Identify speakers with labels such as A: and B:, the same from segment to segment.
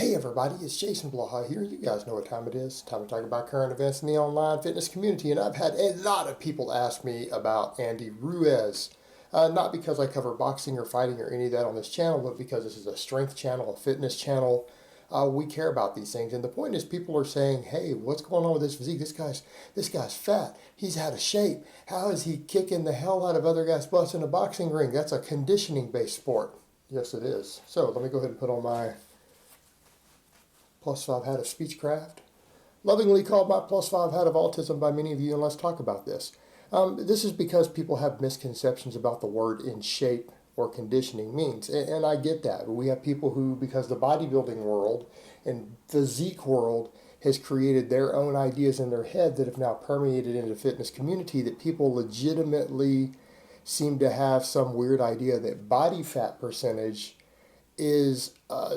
A: Hey everybody, it's Jason Blaha here. You guys know what time it is. Time to talk about current events in the online fitness community. And I've had a lot of people ask me about Andy Ruiz. Not because I cover boxing or fighting or any of that on this channel, but because this is a strength channel, a fitness channel. We care about these things. And the point is people are saying, hey, what's going on with this physique? This guy's fat. He's out of shape. How is he kicking the hell out of other guys' butts in a boxing ring? That's a conditioning based sport. Yes, it is. So let me go ahead and put on my +5 hat of speechcraft, lovingly called my +5 hat of autism by many of you, and let's talk about this. This is because people have misconceptions about the word in shape or conditioning means, and I get that. But we have people who, because the bodybuilding world and physique world has created their own ideas in their head that have now permeated into the fitness community, that people legitimately seem to have some weird idea that body fat percentage is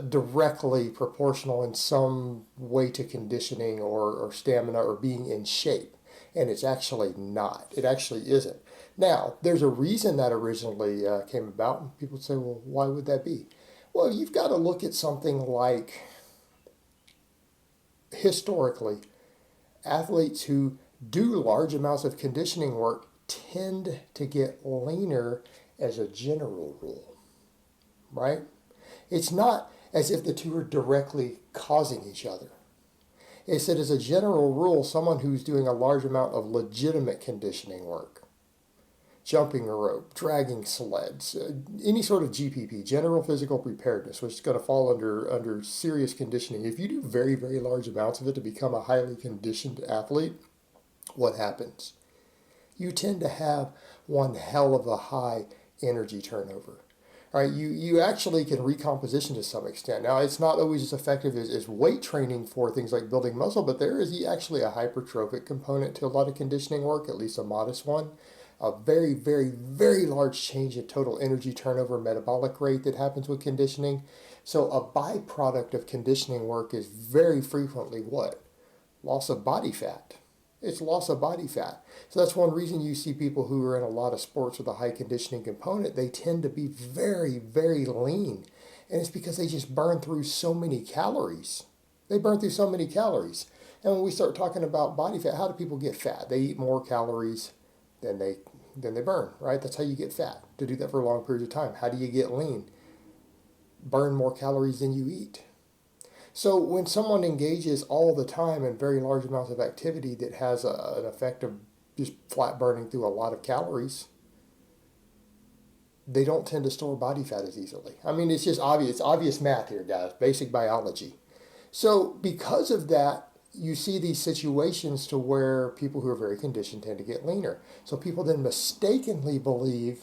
A: directly proportional in some way to conditioning or stamina or being in shape. And it's actually not. It actually isn't. Now, there's a reason that originally came about. And people say, well, why would that be? Well, you've got to look at something like historically, athletes who do large amounts of conditioning work tend to get leaner as a general rule, right? It's not as if the two are directly causing each other. It's that as a general rule, someone who's doing a large amount of legitimate conditioning work, jumping a rope, dragging sleds, any sort of GPP, general physical preparedness, which is going to fall under serious conditioning. If you do very, very large amounts of it to become a highly conditioned athlete, what happens? You tend to have one hell of a high energy turnover. Right, you actually can recomposition to some extent. Now, it's not always as effective as weight training for things like building muscle, but there is actually a hypertrophic component to a lot of conditioning work, at least a modest one. A very, very, very large change in total energy turnover metabolic rate that happens with conditioning. So a byproduct of conditioning work is very frequently what? Loss of body fat. It's loss of body fat. So that's one reason you see people who are in a lot of sports with a high conditioning component, they tend to be very, very lean. And it's because they just burn through so many calories. They burn through so many calories. And when we start talking about body fat, how do people get fat? They eat more calories than they burn, right? That's how you get fat, to do that for long periods of time. How do you get lean? Burn more calories than you eat. So when someone engages all the time in very large amounts of activity that has an effect of just flat burning through a lot of calories, they don't tend to store body fat as easily. I mean, it's just obvious. It's obvious math here, guys, basic biology. So because of that, you see these situations to where people who are very conditioned tend to get leaner. So people then mistakenly believe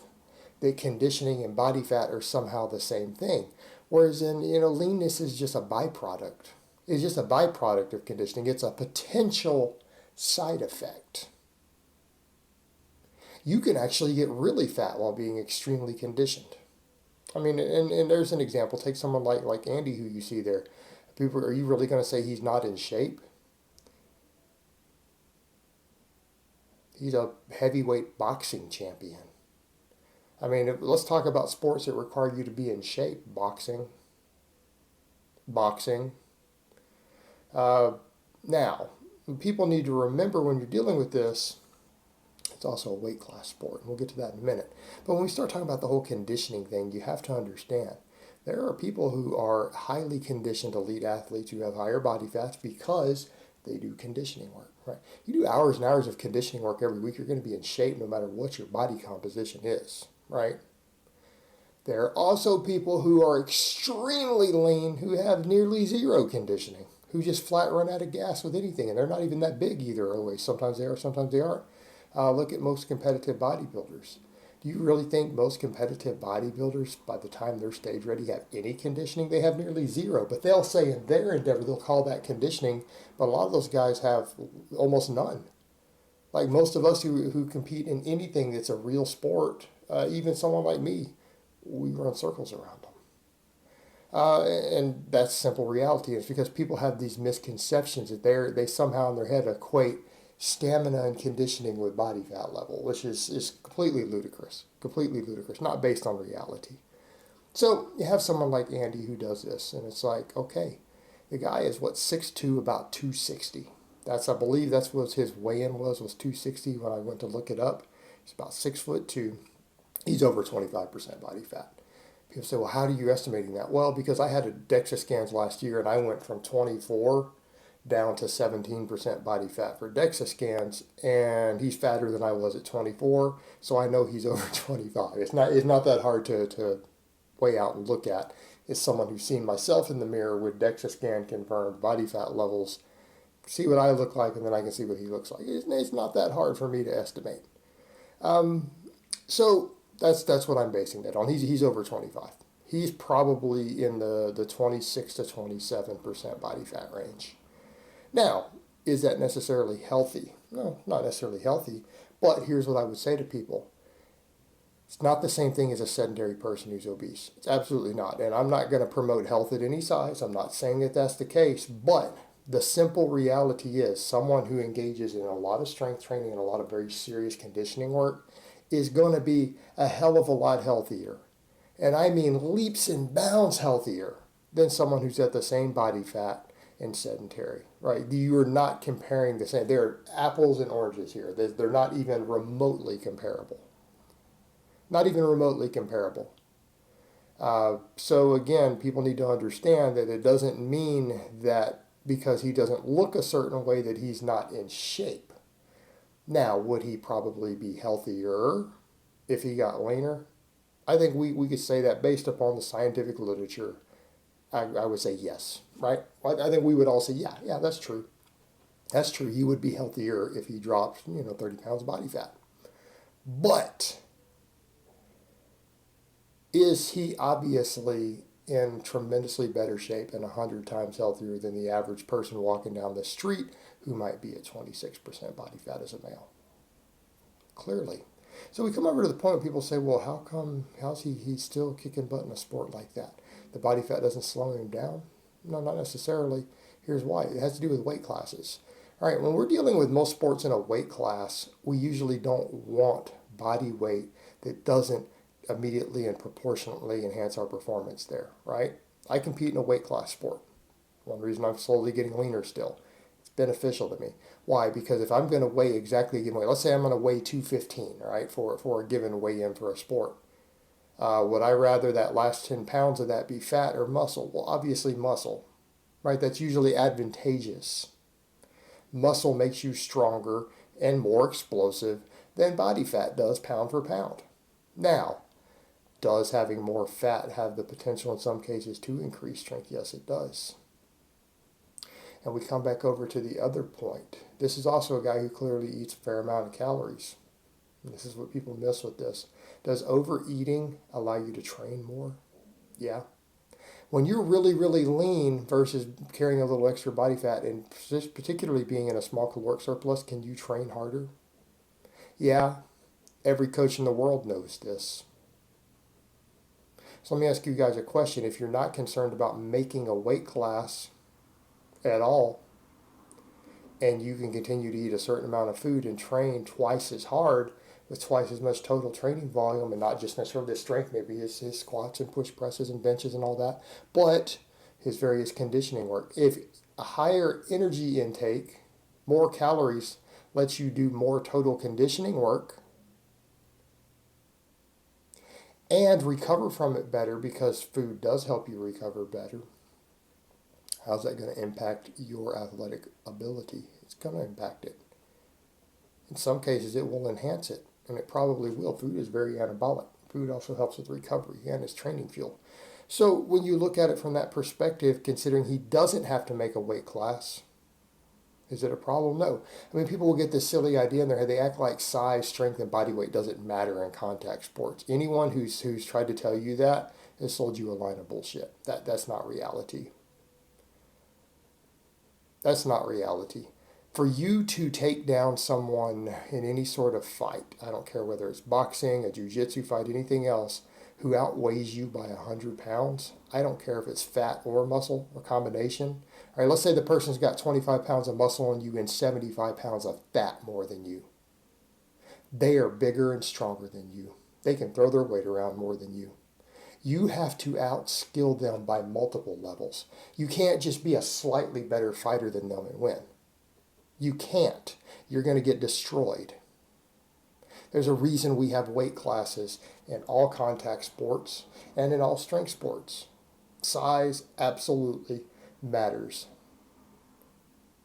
A: that conditioning and body fat are somehow the same thing. Whereas leanness is just a byproduct. It's just a byproduct of conditioning. It's a potential side effect. You can actually get really fat while being extremely conditioned. I mean, and there's an example. Take someone like Andy, who you see there. People, are you really going to say he's not in shape? He's a heavyweight boxing champion. I mean, let's talk about sports that require you to be in shape. Boxing. Now, people need to remember when you're dealing with this, it's also a weight class sport. And we'll get to that in a minute. But when we start talking about the whole conditioning thing, you have to understand there are people who are highly conditioned elite athletes who have higher body fats because they do conditioning work, right? You do hours and hours of conditioning work every week, you're going to be in shape no matter what your body composition is, right? There are also people who are extremely lean who have nearly zero conditioning, who just flat run out of gas with anything, and they're not even that big either always. Sometimes they are, sometimes they aren't. Look at most competitive bodybuilders. Do you really think most competitive bodybuilders, by the time they're stage ready, have any conditioning? They have nearly zero, but they'll say in their endeavor, they'll call that conditioning, but a lot of those guys have almost none. Like most of us who compete in anything that's a real sport, even someone like me, we run circles around them. And that's simple reality. It's because people have these misconceptions that they somehow in their head equate stamina and conditioning with body fat level, which is completely ludicrous, not based on reality. So you have someone like Andy who does this, and it's like, okay, The guy is what, 6'2", about 260. I believe that's what his weigh-in was 260 when I went to look it up. He's about 6'2". He's over 25% body fat. People say, well, how are you estimating that? Well, because I had a DEXA scans last year and I went from 24 down to 17% body fat for DEXA scans, and he's fatter than I was at 24, so I know he's over 25. It's not that hard to weigh out and look at. It's someone who's seen myself in the mirror with DEXA scan confirmed body fat levels, see what I look like, and then I can see what he looks like. It's not that hard for me to estimate. So that's what I'm basing that on. He's over 25. He's probably in the 26 to 27% body fat range. Now, is that necessarily healthy? No, not necessarily healthy. But here's what I would say to people. It's not the same thing as a sedentary person who's obese. It's absolutely not. And I'm not going to promote health at any size. I'm not saying that that's the case. But the simple reality is someone who engages in a lot of strength training and a lot of very serious conditioning work is going to be a hell of a lot healthier. And I mean leaps and bounds healthier than someone who's at the same body fat and sedentary, right? You are not comparing the same. They're apples and oranges here. They're not even remotely comparable. Not even remotely comparable. So again, people need to understand that it doesn't mean that because he doesn't look a certain way that he's not in shape. Now, would he probably be healthier if he got leaner? I think we could say that based upon the scientific literature. I would say yes, right? I think we would all say, yeah, that's true. That's true. He would be healthier if he dropped, 30 pounds of body fat. But is he obviously in tremendously better shape and 100 times healthier than the average person walking down the street who might be at 26% body fat as a male? Clearly. So we come over to the point where people say, well, how's he's still kicking butt in a sport like that? The body fat doesn't slow him down? No, not necessarily. Here's why. It has to do with weight classes. All right, when we're dealing with most sports in a weight class, we usually don't want body weight that doesn't immediately and proportionately enhance our performance there, right? I compete in a weight class sport. One reason I'm slowly getting leaner still. It's beneficial to me. Why? Because if I'm going to weigh exactly a given weight, let's say I'm going to weigh 215, all right, for a given weigh-in for a sport. Would I rather that last 10 pounds of that be fat or muscle? Well, obviously muscle, right? That's usually advantageous. Muscle makes you stronger and more explosive than body fat does pound for pound. Now, does having more fat have the potential in some cases to increase strength? Yes, it does. And we come back over to the other point. This is also a guy who clearly eats a fair amount of calories. And this is what people miss with this. Does overeating allow you to train more? Yeah. When you're really, really lean versus carrying a little extra body fat, and particularly being in a small caloric surplus, can you train harder? Yeah. Every coach in the world knows this. So let me ask you guys a question. If you're not concerned about making a weight class at all, and you can continue to eat a certain amount of food and train twice as hard with twice as much total training volume, and not just necessarily the strength, maybe his squats and push presses and benches and all that, but his various conditioning work. If a higher energy intake, more calories, lets you do more total conditioning work and recover from it better, because food does help you recover better, how's that going to impact your athletic ability? It's going to impact it. In some cases, it will enhance it, and it probably will. Food is very anabolic. Food also helps with recovery and is training fuel. So when you look at it from that perspective, considering he doesn't have to make a weight class, is it a problem? No. I mean, people will get this silly idea in their head. They act like size, strength, and body weight doesn't matter in contact sports. Anyone who's tried to tell you that has sold you a line of bullshit. That's not reality. That's not reality. For you to take down someone in any sort of fight, I don't care whether it's boxing, a jiu-jitsu fight, anything else, who outweighs you by 100 pounds, I don't care if it's fat or muscle or combination. All right, let's say the person's got 25 pounds of muscle on you and 75 pounds of fat more than you. They are bigger and stronger than you. They can throw their weight around more than you. You have to outskill them by multiple levels. You can't just be a slightly better fighter than them and win. You can't. You're going to get destroyed. There's a reason we have weight classes in all contact sports and in all strength sports. Size absolutely matters.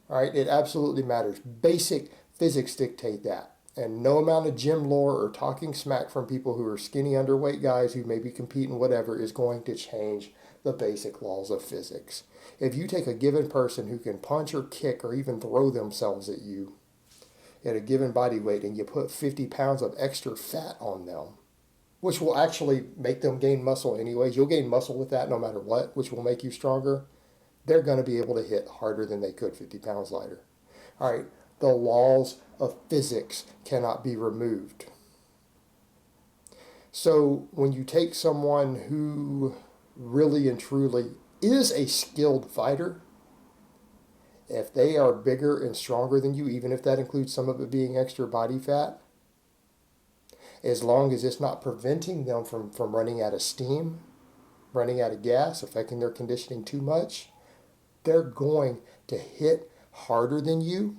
A: All right, it absolutely matters. Basic physics dictate that. And no amount of gym lore or talking smack from people who are skinny, underweight guys who maybe compete in whatever is going to change the basic laws of physics. If you take a given person who can punch or kick or even throw themselves at you at a given body weight and you put 50 pounds of extra fat on them, which will actually make them gain muscle anyways, you'll gain muscle with that no matter what, which will make you stronger, they're going to be able to hit harder than they could 50 pounds lighter. All right, the laws of physics cannot be removed. So when you take someone who really and truly is a skilled fighter, if they are bigger and stronger than you, even if that includes some of it being extra body fat, as long as it's not preventing them from running out of steam, running out of gas, affecting their conditioning too much, they're going to hit harder than you,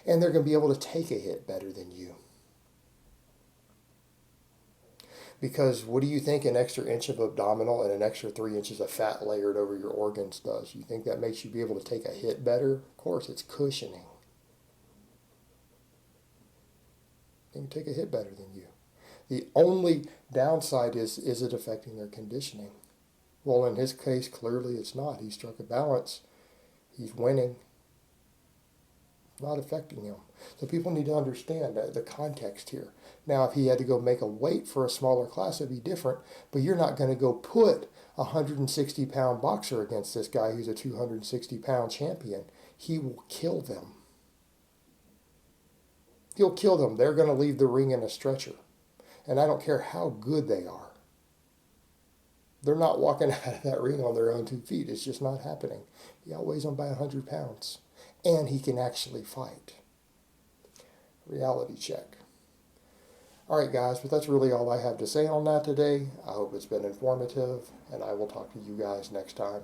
A: and they're going to be able to take a hit better than you. Because what do you think an extra inch of abdominal and an extra 3 inches of fat layered over your organs does? You think that makes you be able to take a hit better? Of course, it's cushioning. They can take a hit better than you. The only downside is it affecting their conditioning? Well, in his case, clearly it's not. He struck a balance. He's winning. Not affecting him. So people need to understand the context here. Now, if he had to go make a weight for a smaller class, it'd be different. But you're not going to go put a 160-pound boxer against this guy who's a 260-pound champion. He will kill them. He'll kill them. They're going to leave the ring in a stretcher. And I don't care how good they are. They're not walking out of that ring on their own 2 feet. It's just not happening. He outweighs them by 100 pounds. And he can actually fight. Reality check. All right, guys, but that's really all I have to say on that today. I hope it's been informative, and I will talk to you guys next time.